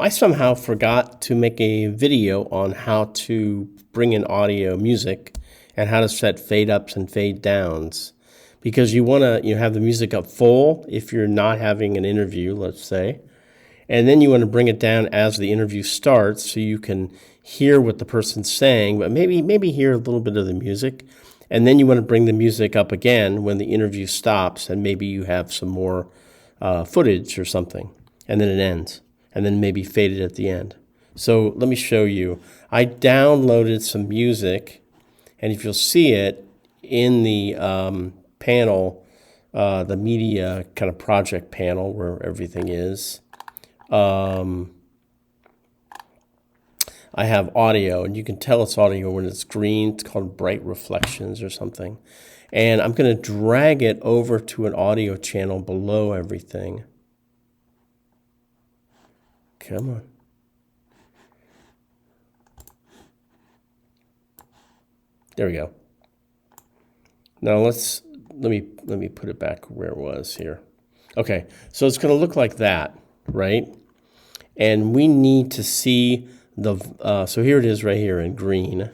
I somehow forgot to make a video on how to bring in audio music and how to set fade ups and fade downs, because you want to have the music up full if you're not having an interview, let's say, and then you want to bring it down as the interview starts so you can hear what the person's saying, but maybe hear a little bit of the music. And then you want to bring the music up again when the interview stops, and maybe you have some more footage or something, and then it ends, and then maybe fade it at the end. So let me show you. I downloaded some music, and if you'll see it in the panel, the media kind of project panel where everything is, I have audio, and you can tell it's audio when it's green. It's called bright reflections or something. And I'm going to drag it over to an audio channel below everything. Come on. There we go. Now let me put it back where it was here. Okay, so it's going to look like that, right? And we need to see so here it is right here in green.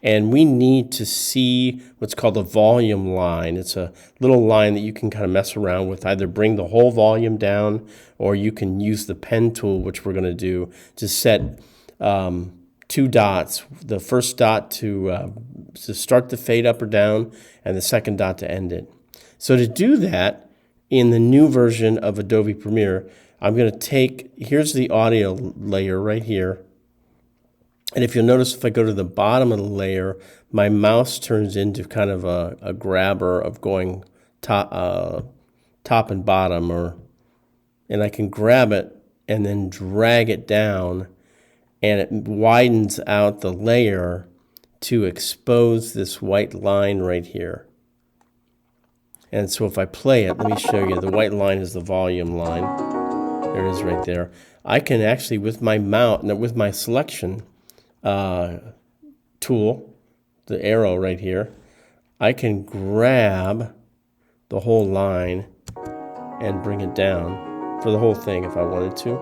And we need to see what's called the volume line. It's a little line that you can kind of mess around with. Either bring the whole volume down, or you can use the pen tool, which we're going to do, to set 2 dots. The first dot to start the fade up or down, and the second dot to end it. So to do that, in the new version of Adobe Premiere, I'm going to here's the audio layer right here. And if you'll notice, if I go to the bottom of the layer, my mouse turns into kind of a grabber of going top and bottom, and I can grab it and then drag it down, and it widens out the layer to expose this white line right here. And so if I play it, let me show you. The white line is the volume line. There it is right there. I can actually, with my mouse, with my selection tool, the arrow right here, I can grab the whole line and bring it down for the whole thing if I wanted to.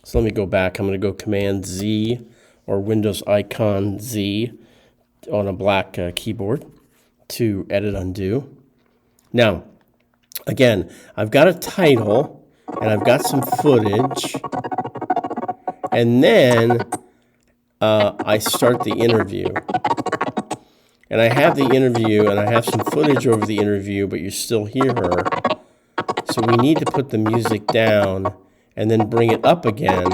So let me go back. I'm going to go Command Z or Windows icon Z on a black keyboard to edit undo. Now, again, I've got a title and I've got some footage. And then I start the interview. And I have the interview, and I have some footage over the interview, but you still hear her. So we need to put the music down and then bring it up again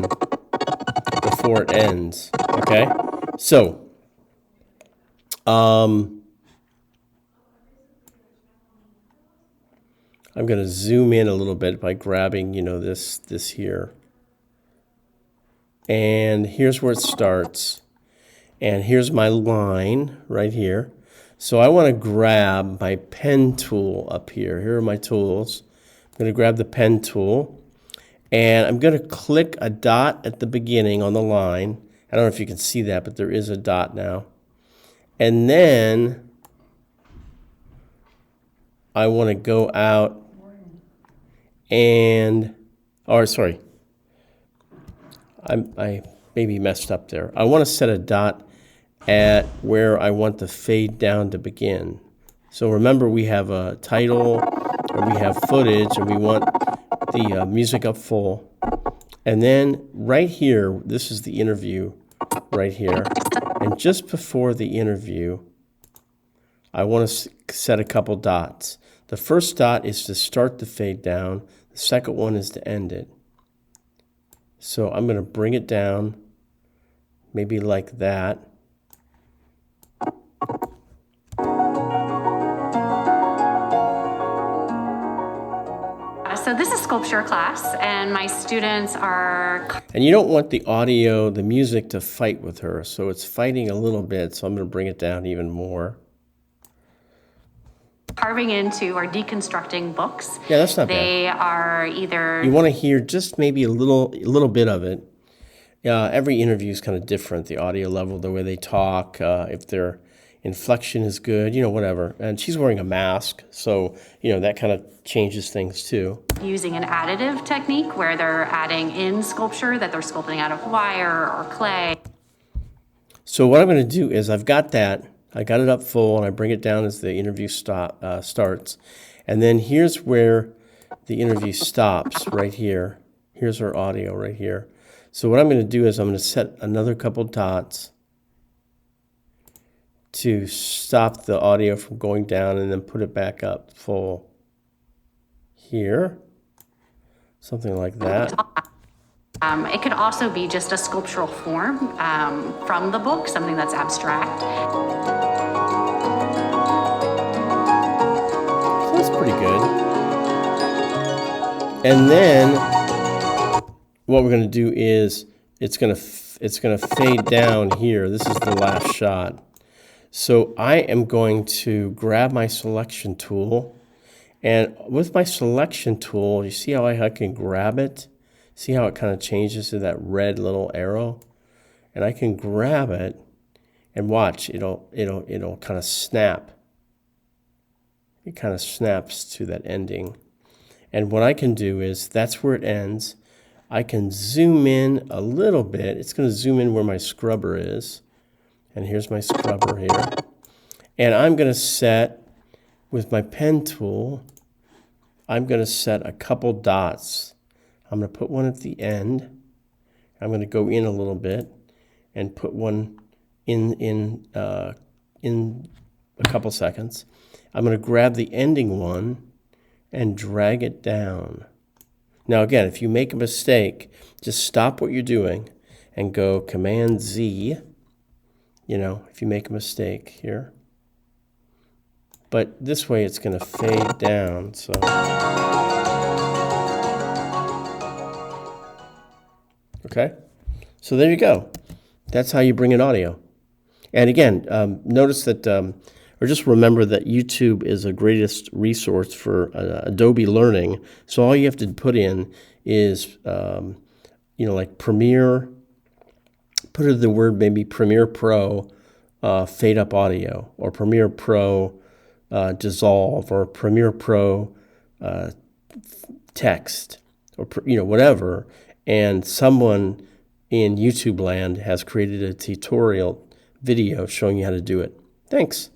before it ends. Okay? So, I'm going to zoom in a little bit by grabbing, this here. And here's where it starts. And here's my line right here. So I want to grab my pen tool up here. Here are my tools. I'm going to grab the pen tool. And I'm going to click a dot at the beginning on the line. I don't know if you can see that, but there is a dot now. And then I want to go out and, sorry. I maybe messed up there. I want to set a dot at where I want the fade down to begin. So remember, we have a title, and we have footage, and we want the music up full. And then right here, this is the interview right here. And just before the interview, I want to set a couple dots. The first dot is to start the fade down. The second one is to end it. So I'm going to bring it down, maybe like that. So this is sculpture class, and my students are... And you don't want the audio, the music to fight with her, so it's fighting a little bit, so I'm going to bring it down even more. Carving into or deconstructing books. Yeah, that's not bad. They are either... You want to hear just maybe a little bit of it. Every interview is kind of different. The audio level, the way they talk, if they're inflection is good, whatever. And she's wearing a mask, so, that kind of changes things too. Using an additive technique where they're adding in sculpture that they're sculpting out of wire or clay. So what I'm going to do is I got it up full, and I bring it down as the interview starts. And then here's where the interview stops, right here. Here's our audio right here. So what I'm going to do is I'm going to set another couple dots to stop the audio from going down, and then put it back up full here. Something like that. It could also be just a sculptural form from the book, something that's abstract. So that's pretty good. And then what we're going to do is it's going to fade down here. This is the last shot. So I am going to grab my selection tool, and with my selection tool, you see how I can grab it? See how it kind of changes to that red little arrow? And I can grab it and watch, it'll kind of snap. It kind of snaps to that ending. And what I can do is, that's where it ends. I can zoom in a little bit. It's going to zoom in where my scrubber is. And here's my scrubber here. And I'm going to set, with my pen tool, I'm going to set a couple dots. I'm going to put one at the end. I'm going to go in a little bit and put one in a couple seconds. I'm going to grab the ending one and drag it down. Now again, if you make a mistake, just stop what you're doing and go Command Z, if you make a mistake here. But this way it's going to fade down. So okay, so there you go. That's how you bring in audio. And again, notice that, or just remember that YouTube is the greatest resource for Adobe learning. So all you have to put in is, like Premiere, put in the word maybe Premiere Pro Fade Up Audio, or Premiere Pro Dissolve, or Premiere Pro Text, or whatever. And someone in YouTube land has created a tutorial video showing you how to do it. Thanks.